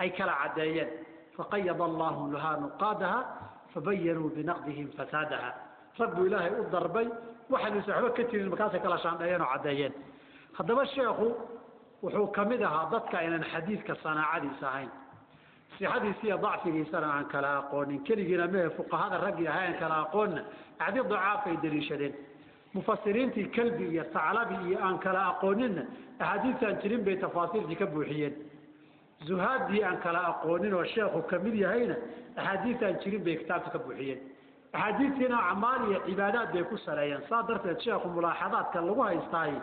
أي كلا عدايين فقيض الله لها نقادها فبينوا بنقدهم فسادها رب إلهي الضربي وحن يسحبه كتير المكاسة كلا شان ديين وعدايين هذا الشيخ وحكمدها ضدك إلى الحديث كصناعة ساهين في حديثية ضعف لسان عن كلا قون كل جنبه فقهاء الرجل هاي كلا قون عدد ضعاف يدريشدين مفسرين في كلبي الثعلبي عن كلا قونين أحاديث عن ترين بتفاصيل كبوحيين زهاد دي عن كلا قونين والشيخ كميل هنا أحاديث عن ترين بكتاب كبوحيين أحاديثنا أعمال عبادات بيكون سريان صادرت الشيخ ملاحظات كاللغة يستاهي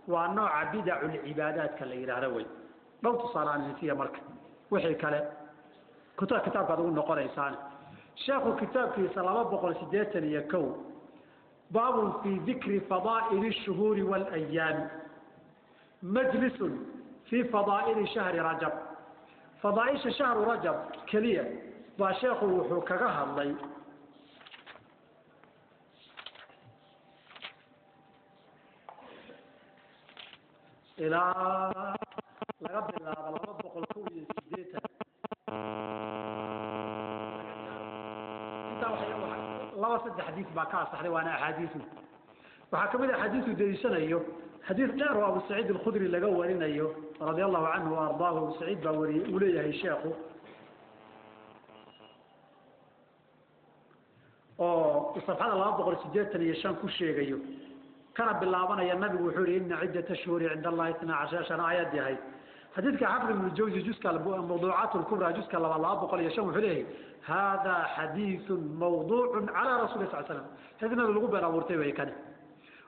والنوع بدع العبادات كاللي يراروي لو تصال عن فيها مركب وحي كلام كتاب قادون نقول إنسان شيخ كتاب في صلوات بقول سديتن يكو باب في ذكر فضائل الشهور والأيام مجلس في فضائل شهر رجب فضائل شهر رجب كلية وشيخ وحكاها الله إلى لقد صلوات بقول كوي سديتن الله صدق حديث باكاس صحيح وانا احاديثه وحكمت حديث ديسنايو حديث غير ابو سعيد الخدري اللي قورينايو رضي الله عنه وارضاه ابو سعيد باوري وليه الشيخ سبحان الله بقول سجدتني يشان ku sheegayo kana bilaabanaya nabigu wuxuu yiri in ciddata shuhuri inda Allah 12 ayad yahay حديث حافظ من الجوزي جزء الموضوعات الكبرى جزء الله بقول يشوف عليه هذا حديث موضوع على رسول الله صلى الله عليه وسلم هذا اللي قبل أورتي ويكنه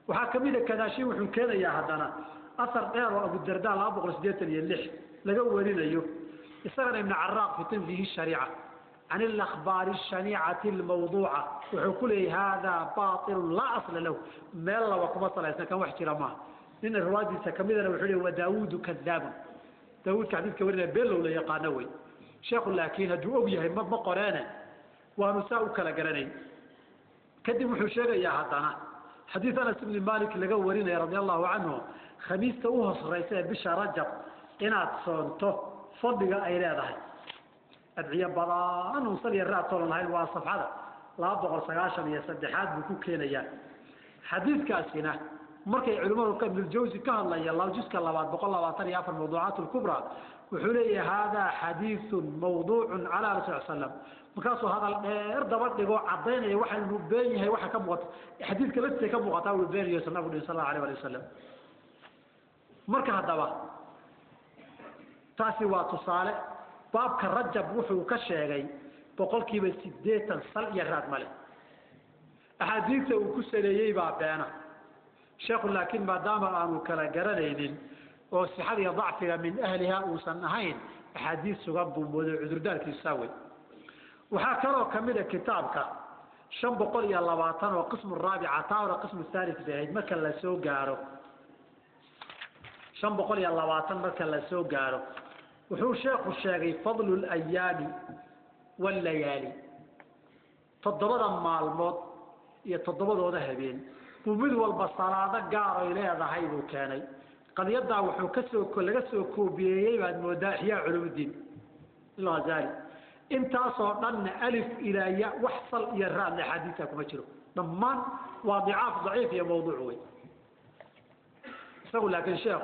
وحكمي لك كذا شيء وحكينا يا هذانا أثر غير أبو الدرداء لا بقول سديت اللح لجولين أيوه استغنى ابن عراق في تنزيه الشريعة عن الأخبار الشنيعة الموضوعة وحكله هذا باطل لا أصل له ما الله وقبط الله كان وحكي رماه إن الروادي سكمل وحده وداود كذاب داود كحديث كورنا بيلو ولا يقانوي شيخ لكن هدو أبيه ما قرانا ونساء كلا قراني كدم حشيرة يا هدانا حديث أنس بن مالك اللي قورنا رضي الله عنه خميس توهص رئيسة بشا رجب إنات صنته صدق أيرادها أدعي بضان ونصلي الرأى طول الله الواصف هذا لا أبغى سقاشا يسدحات بكو كينيا حديث كاسينة مركي علماء ابن الجوزي كان الله يلا جزء الله بعد بقول الله وطني في الموضوعات الكبرى وحولي هذا حديث موضوع على رسول الله صلى الله عليه وسلم مكاسو هذا ارتبط لقوا عضينا واحد المبين هي واحد كم وقت حديث كلمة كم وقت أول بين يسمى صلى الله عليه وسلم مركي هذا بقى تاسي وتصالح باب كرجب وحو كشيغي بقول كيف سديتا صل يغراد ماله أحاديثه وكسليي بابانا شيخ لكن ما دام أنه كلا جرالين والصحة ضعفها من أهلها وسنهين أحاديث سقب وموضوع عذر ذلك يساوي وحكروا كمل كتابك شن بقول يا الله وطن وقسم الرابع طاور قسم الثالث بعيد ما كان لسوق جاره شن بقول يا الله وطن ما كان لسوق جاره وحو شيخ الشاقي فضل الأيام والليالي تضبط مع الموت يتضبط ذهبين ومد والبصرات قارو إليه ضحيد كاني قد يدع وحو كسو كل كسو كوبيي بعد مداحية علوم الدين الغزالي انت صورنا ألف إلى ياء وحصل يران لحديثك مجرو ضمان وضعاف ضعيف يا موضوعي سأقول لكن شيخ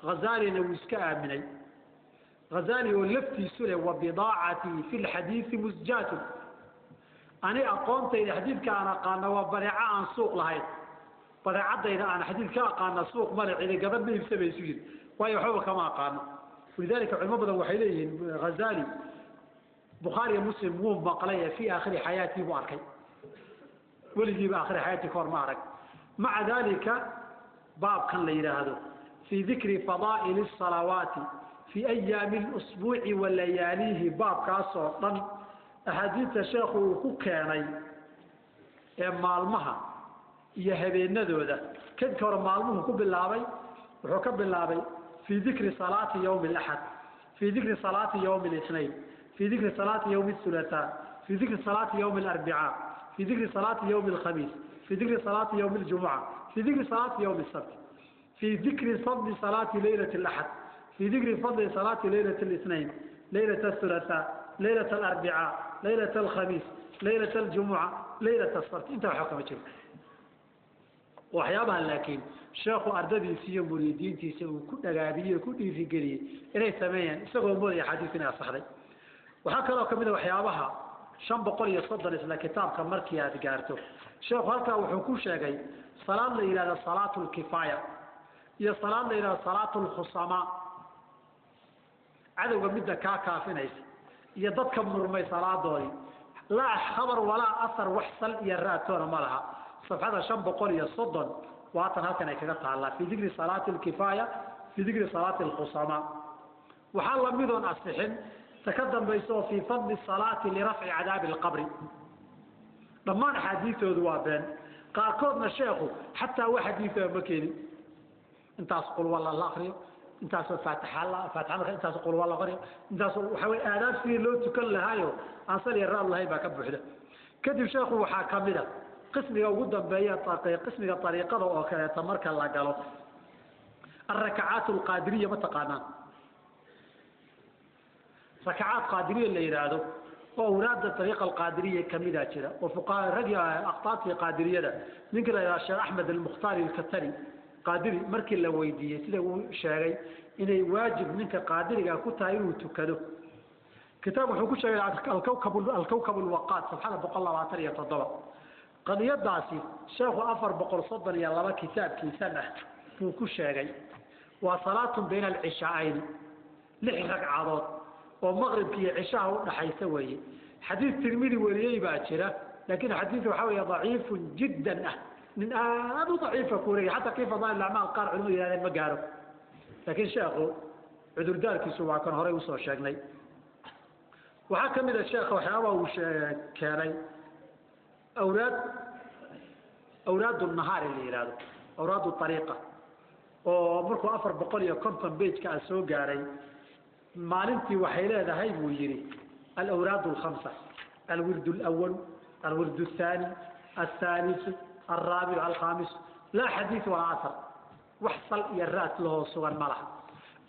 غزالي نوسكا مني غزالي ولفتي سلة وبضاعتي في الحديث مزجات أنا أقومت إلى حديث كان قانا وبرعاء عن سوق لهاي برعاء إذا أنا حديث كان قانا سوق مرع إلى قبل به بسبب سجن ويحوه كما قانا ولذلك علماء بدأ وحيليه غزالي بخاري مسلم مو بقلية في آخر حياتي ماركي ولدي بآخر حياتي كور مارك مع ذلك باب كان لي هذا في ذكر فضائل الصلوات في أيام الأسبوع ولياليه باب كاسوطا أحاديث الشيخ كوكاني مالمها يهبين ذوذا كذكر مالمه كبلابي وكبلابي في ذكر صلاة يوم الأحد في ذكر صلاة يوم الاثنين في ذكر صلاة يوم الثلاثاء في ذكر صلاة يوم الأربعاء في ذكر صلاة يوم الخميس في ذكر صلاة يوم الجمعة في ذكر صلاة يوم السبت في ذكر فضل صلاة ليلة الأحد في ذكر فضل صلاة ليلة الاثنين ليلة الثلاثاء ليلة الأربعاء ليلة الخميس ليلة الجمعة ليلة السبت انت حكم جيب وحيابها لكن شيخ أرددي سيو مريدين تيسو كل غابية كل في قرية إليه ثمانيا استغلوا مولي حديثنا صحيح وحكى كمية وحيابها شن بقول يصدر إسلا كتاب كمركيات قارته شيخ هلكا وحكوش يقول صلاة إلى صلاة الكفاية هي صلاة إلى صلاة الخصامة عدو مدة كافينيس هي ضدك مرمي صلاة دوري لا خبر ولا أثر وحصل يراتون مالها صفحة شن بقول يصدر وعطن هلكا نكتبها الله في ذكر صلاة الكفاية في ذكر صلاة الخصامة وحال ميدون أصلحين تقدم بيسو في فضل الصلاة لرفع عذاب القبر ضمان حديثه ذوابين قال كودنا الشيخ حتى واحد حديثه مكيني انت أقول والله الله أخريه انت أقول فاتح الله فاتح الله انت أقول والله أخريه انت أقول وحاول آداب فيه لو تكل هايو أنصر يرى الله يبقى كبحده كذب شيخ وحاكم له قسمي وجودا بيا قسمي الطريقة وكذا تمرك الله قالوا الركعات القادرية متقانا ركعات قادرية اللي يرادوا وأولاد الطريقة القادرية كميدا كذا وفقهاء رجع أخطاء قادرية ده نقول يا شيخ أحمد المختار الكتري قادري مركي لويدية كذا شاعري إنه واجب منك قادري كنت هايو تكده كتاب حكوش الكوكب الوقات سبحانه بقى الله وعطري يتضبط قد يدعسي شيخ أفر بقر صدر يا الله كتاب كيسانة حكوش شاعري وصلاة بين العشاءين لحق عضات ومغرب كي عشاء نحي سوي حديث ترمذي وليه باكره لكن حديثه حوي ضعيف جدا من هذا ضعيف كوري حتى كيف ضاع الاعمال قال علمي هذا ما قالوا لكن شيخه عذر دارك سوا كان هوري وسو شيغني وحكم الى الشيخ وحيابه كاني اولاد النهار اللي يرادوا اوراد الطريقه ومركو أفر بقولي كنتم بيج كأسو قاري maalintii waxay leedahay buu yiri الأوراد الخمسة الورد الأول الورد الثاني الثالث الرابع الخامس لا حديث ولا أثر وحصل يرات له صور ملح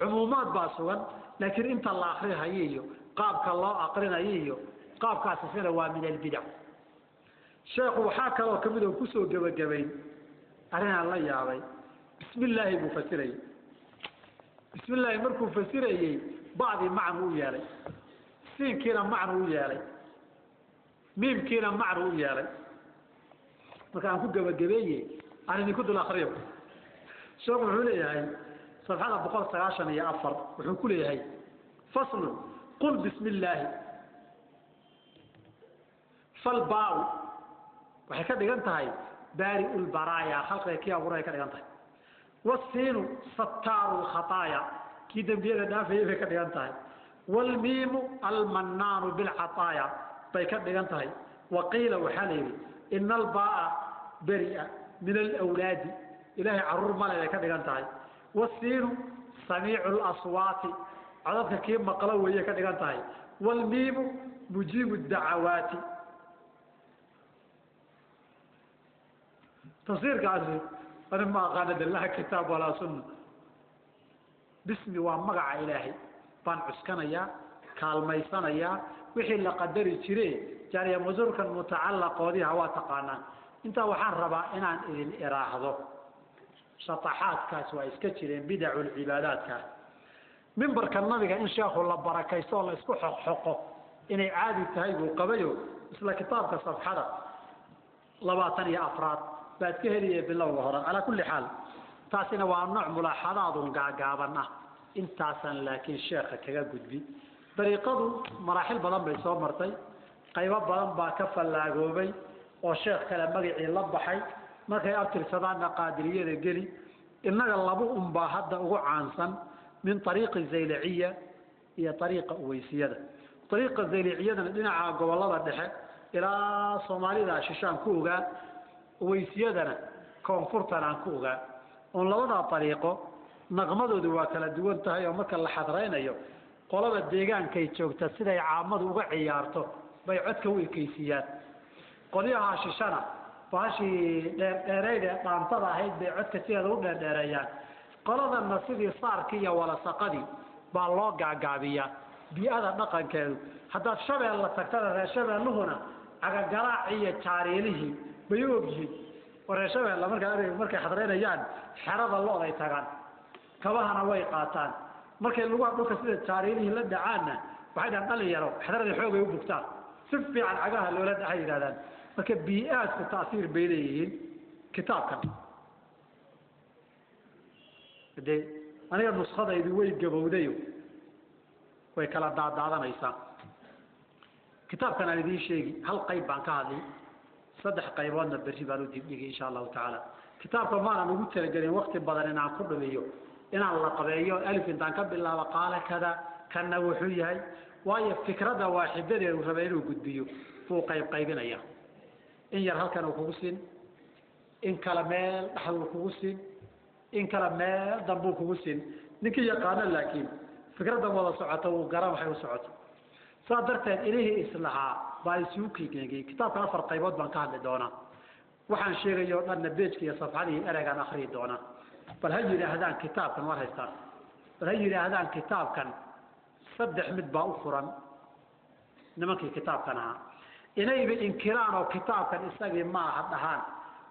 عمومات باسوان لكن انت الله أخرها ييو قابك الله أقرنا ييو قابك أسفين ومن البدع الشيخ وحاكا وكمده كسو جبين أرنا الله يعوي بسم الله مفسرين بسم الله مركو فسرين بعض معنى يالي سين كينا معنى يالي ميم كينا معنى يالي markaan ku gabagabeeyay aanay ku dul akhriyo soo wuxuu leeyahay safxada 194 wuxuu ku leeyahay fasl qul bismillah fal baa waxay ka dhigan tahay baari'ul baraaya khalqiga kiya waray ka dhigan tahay والسين ستار الخطايا كي دنبيغا دافاي bay ka dhigan tahay wal mim al mannan bil ataya bay ka dhigan tahay وقيل وحليل إن الباء بريئة من الأولاد إلهي عرور مالا ka dhigan tahay والسين سميع الأصوات عددك كيف مقلوه هي ka dhigan tahay والميم مجيب الدعوات تصير قاعد أنا ما قاند الله كتاب ولا سنة باسمي ومقع إلهي بان عسكنيا كالميسانيا وحي اللي قدري تشري جاري مزورك المتعلق ودي هوا تقانا انت وحان ربا انان إذن إراحظو شطحات كاس وإسكتشرين بدع العبادات كاس منبر كالنبي إن شاء الله بركيسو الله اسكو حقه إني عادي تهيبو قبيو مثل كتابك صفحة لباطني أفراد بعد كهرية بالله وهرا على كل حال تاسنا ونوع ملاحظات قاقابنا انتاسا لكن الشيخ كذا قدبي طريقة مراحل بدن بيسو مرتي قيبة بدن باكفا لاغوبي والشيخ كلام مقعي لبحي markay abtirsadaan qaadiriyada gali inaga laba umba hadda ugu caansan min tariiq zayliya iyo tariiqa uwaysiyada tariiqa zayliyadan dhinaca gobolada dhexe ila Soomaalida shishaan ku ogaa uwaysiyadana koonfurtan aan ku ogaa oo labada tariiqo naqmadoodu waa kala duwan tahay oo marka la xadraynayo qolada deegaanka ay joogta sida ay caamadu uga ciyaarto bay codka u ekeysiyaan qoliyaha shishana baashi dheereeyda dhaantada ahayd bay codka sideeda u dheereeyaan qoladana sidii saarkii iyo wala saqadii baa loo gaagaabiyaa bi'ada dhaqankeedu haddaad shabeel la tagtada reer shabeelluhuna cagagaraaci iyo jaariilihii bay u ogyihiin oo reer shabeella markay xadreynayaan xerada lo-da ay tagaan kabahana way qaataan markay lugaha dhulka sida jaariilihii la dhacaanna waxay dhahaan dhalinyaro xadradii xoogay u bugtaan si fiican cagaha loola dhaca yidhahdaan marka bii'aadku ta'siir bay leeyihiin kitaabkan de aniga nuskadaydu way gabowdayo way kala daadaadanaysaa kitaabkan aan idiin sheegi hal qayb baan ka hadlay 3 qayboodna berri baan u dibdhigay insha allahu tacaala kitaabka maanan ugu talagelin waqti badan inaan ku dhumiyo inaan la qabeeyo alif intaan ka bilaabo qaala kada kana wuxuu yahay waayo fikrada waaxidadeedu rabay inuu gudbiyo uu qaybinaya in yar halkan uu kugu siin in kala meel dhaxal kugu siin in kala meel dambu kugu siin ninkii yaqaan laakiin fikrada wada socota uu garan waxay u socoto sadarteed ilaahi islaha baa suuqi geeyay kitaabka 4 qaybood baan ka hadli doonaa waxaan sheegayo dhan beejka iyo safxadii eragan akhri doonaa bal hay yiraahdaan kitaabkan war haystaan bal hay yiraahdaan kitaabkan 3 mid baa u furan nimankii kitaabkan ah inayba inkiraan oo kitaabkan isagii ma aha dhahaan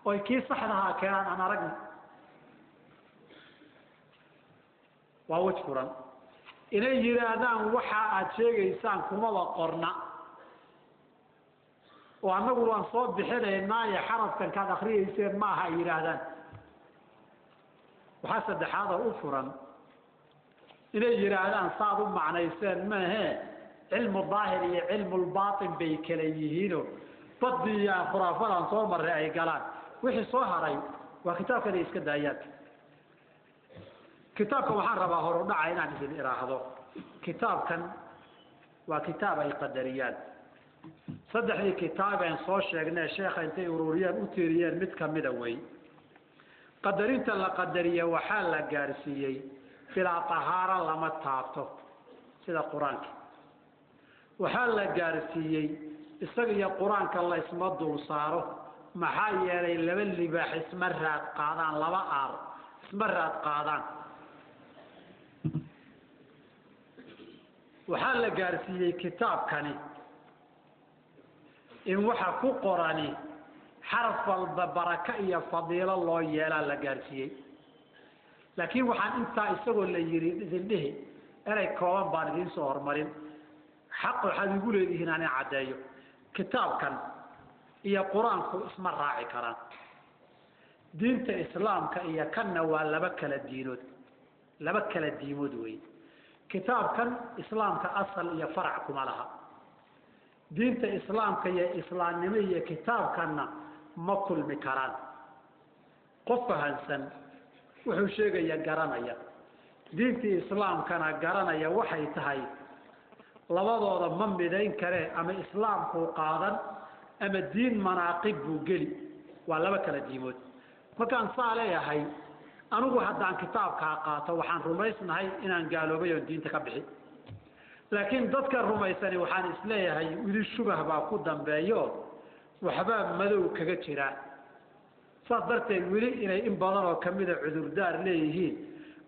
oo kii saxdaha keenan aan aragna waa waj furan inay yiraahdaan waxa aad sheegaysaan kuma qorna oo anagu waan soo bixinaynaa ya xarafkan ka akhriyeyseen ma aha yiraahdaan waxa saddexaad oo u furan inay yiraahdaan saad u macnayseen ma aha cilmu daahir iyo cilmu baatin bay kala yihiin fadhiya khuraafadan soo maray ay galaan wixii soo haray waa kitaabkan iska daayad kitaabka waxaan rabaa hor u dhacay inaan idin iraahdo kitaabkan waa kitaab ay qadariyaan saddexdii kitaabeen soo sheegnay sheekha intay ururiyeen u tiiriyeen mid kamida way qadarinta la qadariyo waxa la gaarsiiyay filaa tahaara lama taabto sida quraanka waxa la gaarsiiyay isaga iyo quraanka la isma dul saaro maxaa yeelay laba libaax isma raad qaadaan laba aar isma raad qaadaan waxa la gaarsiiyay kitaabkani in waxa ku qorani xaraf walba baraka iyo fadiilo loo yeelaa la gaarsiiyay laakiin waxaan inta isagoo la yiri idin dhihi eray kooban baan idin soo hormarin xaq waxa ugu leeyihiin aan cadeeyo kitaabkan iyo quraanku isma raaci karaan diinta islaamka iyo kanna waa laba kala diimood way kitaabkan islaamka asal iyo farac kuma laha diinta islaamka iyo islaamnimo iyo kitaabkanna ma kulmi karaan qof fahansan wuxuu sheegaya garanaya diinta islaamkana garanaya waxay tahay labadooda ma midayn kare ama islaamku qaadan ama diin manaaqib buu gali waa laba kala diimood markaan saaleeyahay anigu haddaan kitaabka qaato waxaan rumaysnahay inaan gaaloobay oo diinta ka bixi laakiin dadka rumaysani waxaan isleeyahay wili shubah baa ku dambeeyo waxba madow kaga jira saas darteed wili inay in badan oo kamida cudurdaar leeyihiin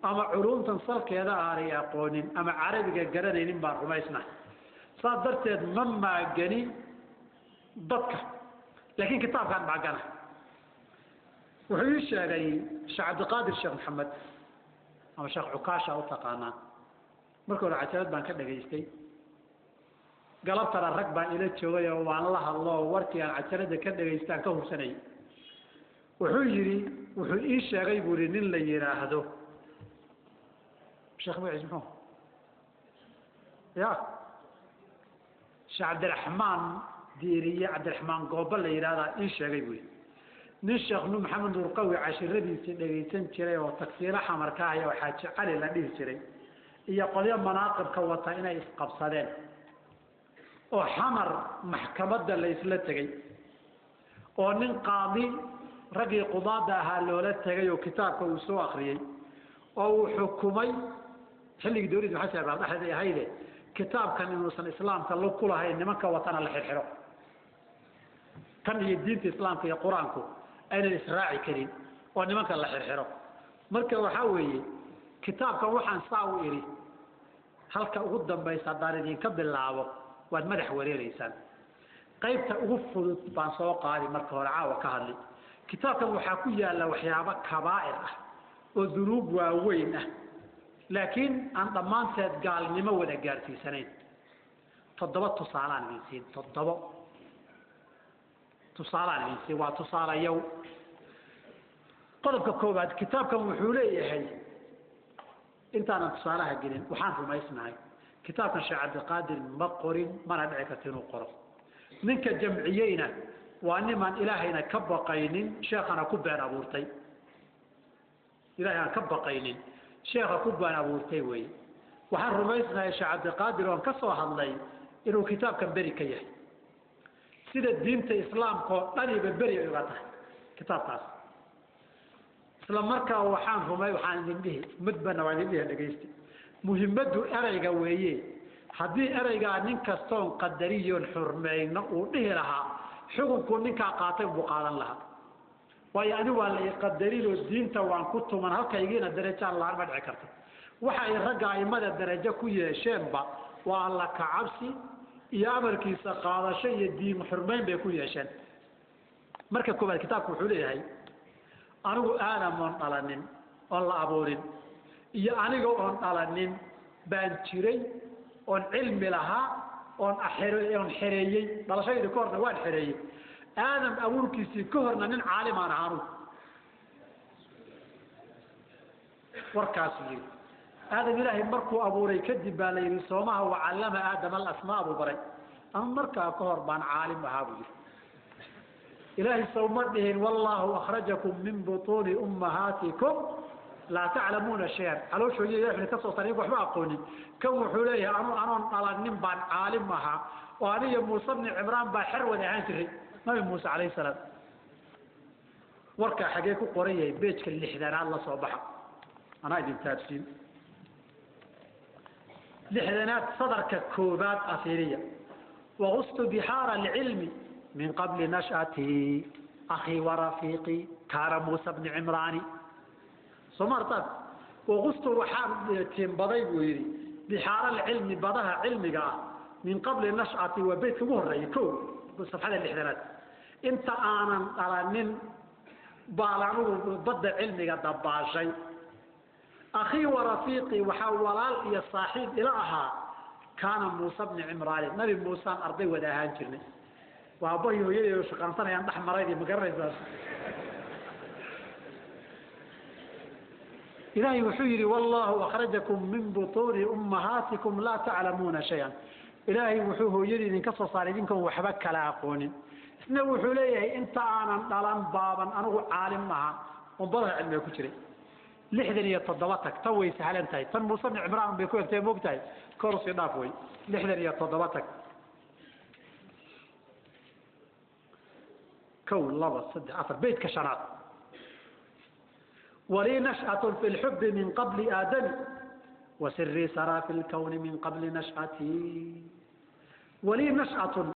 ama culumtan salkeeda aanay aqoonin ama carabiga garanaynin baan rumaysnahay saas darteed ma maagani dadka laakiin kitaabkan maagana wuxuu sheegay Sheekh Abdulqaadir Sheekh Maxamed ama Sheekh Ukaasha oo taqaanaa markii hore cajalad baan ka dhageystay galabtana rag baan ila joogay oo waan la hadlo warkii aan cajalada ka dhageystaan ka hubsanay wuxuu yiri wuxuu ii sheegay buuri nin la yiraahdo Sheekh Muciis muxuu ya Sheekh Abdulrahmaan diiriye Abdulrahmaan Goobal la yiraahdo ii sheegay buuri nin Sheekh Maxamed Nurqawi casharadiisa dhageysan jiray oo tafsiir xamarka ah oo xaaji cali la dhigi jiray iyo qoliyo manaaqibka wata inay isqabsadeen oo xamar maxkamadda la isla tagay oo nin qaadi ragii qudaada ahaa loola tagay oo kitaabka uu soo akhriyay oo uu xukumay xilligii dawladda xasan baa dhaxday hayde kitaabkan inuusan islaamka loo kulahayn nimanka watana la xirxiro kan iyo diinta islaamka iyo quraanku ayna israaci karin oo nimanka la xirxiro marka waxa weeye kitaabka waxaan saa u iri halka ugu dambaysa haddaan idinka bilaabo waad madax wareereysaan qaybta ugu fudud baan soo qaadi marka hore caawa ka hadli kitaabkan waxaa ku yaala waxyaabo kabaa'ir ah oo dunuub waaweyn ah laakiin aan dhammaanteed gaalnimo wada gaarsiisanayn 7 tusaalaan idin siin 7 tusaalaan idin siin waa tusaalayow qodobka koowaad kitaabkan wuxuu leeyahay intaan tusaalaha gelin waxaan rumaysnahay kitaabkan Sheekh Abdul Qaadir ma qorin mana dhici karto inuu qoro ninka jamciyeyna waa niman ilaahayna ka baqaynin sheekhana ku been abuurtay ilaahayna ka baqaynin sheekha ku been abuurtay way waxaan rumaysnahay Sheekh Abdul Qaadir oo ka soo hadlay inuu kitaabkan bari ka yahay sida diinta islaamka oo dhaniba bari uga tahay kitaabkaas isla markaa waxaan idin dhihi midbana waa idin dhihi dhageysti muhiimadu erayga weeye haddii erayga nin kastoon qadariyoon xurmeyno uu dhihi lahaa xukunku ninka qaatay buu qaadan lahaa waayo ani waa la qadarinoo diinta waan ku tuman halkaygiina darajaan la ma dhici karto waxa ay ragga aimada darajo ku yeesheenba waa alla ka cabsi iyo amarkiisa qaadasho iyo diin xurmeyn bay ku yeesheen marka koobaad kitaabku wuxuu leeyahay anigu aadamoon dhalanin oon la abuurin iyo aniga oon dhalanin baan jiray oon cilmi lahaa oon xereeyey dhalashadii ka horna waan xereeyey aadam abuurkiisii ka horna nin caalim aan ahaanu warkaas yiri aadam ilaahay markuu abuuray kadib baa la yiri soomaha wa callama aadam al-asmaa buu baray ama markaa ka hor baan caalim ahaa buu yiri إلهي سومدهن والله أخرجكم من بطون أمهاتكم لا تعلمون شيئا على شو يحن كسر طريق وحما أقولين كم حليه أنا على النبان عالمها وأنا موسى بن عمران بحر ودعانته ما موسى عليه السلام وركا حقيقة قرية بيتك اللي حذر الله صباحا أنا أيضا تابسين لحذنات صدرك كوبات أثيرية وغصت بحار العلم من قبل نشأتي أخي ورفيقي كان موسى بن عمران سمرتك وغصت وحام بضي ويري بحار العلم بضها علمك من قبل نشأتي وبيت مهر يكون بصفحة الإحدانات انت آنا أرانين بالعنو بضع علمك دباشي أخي ورفيقي وحولال يا صاحب إلىها كان موسى بن عمران نبي موسى أرضي وداهان جرني وأبوه يجي وشقان صنع ينضح مريدي مقرز إلهي وحيري والله أخرجكم من بطون أمهاتكم لا تعلمون شيئا إلهي وحوه يجي إن كسر صالحينكم وحبك لا أقونين إسنه وحوليه إنت أنا دلان بابا أنا عالم معها وانبضع علمي كتري لحدني يتضبطك توي سهل انتهي فالمصنع عمران بيكون تي مبتهي كورس يضافوي لحدني يتضبطك كون الله صدق عفر بيت كشرات ولي نشأة في الحب من قبل آدم وسري سرى في الكون من قبل نشأتي ولي نشأة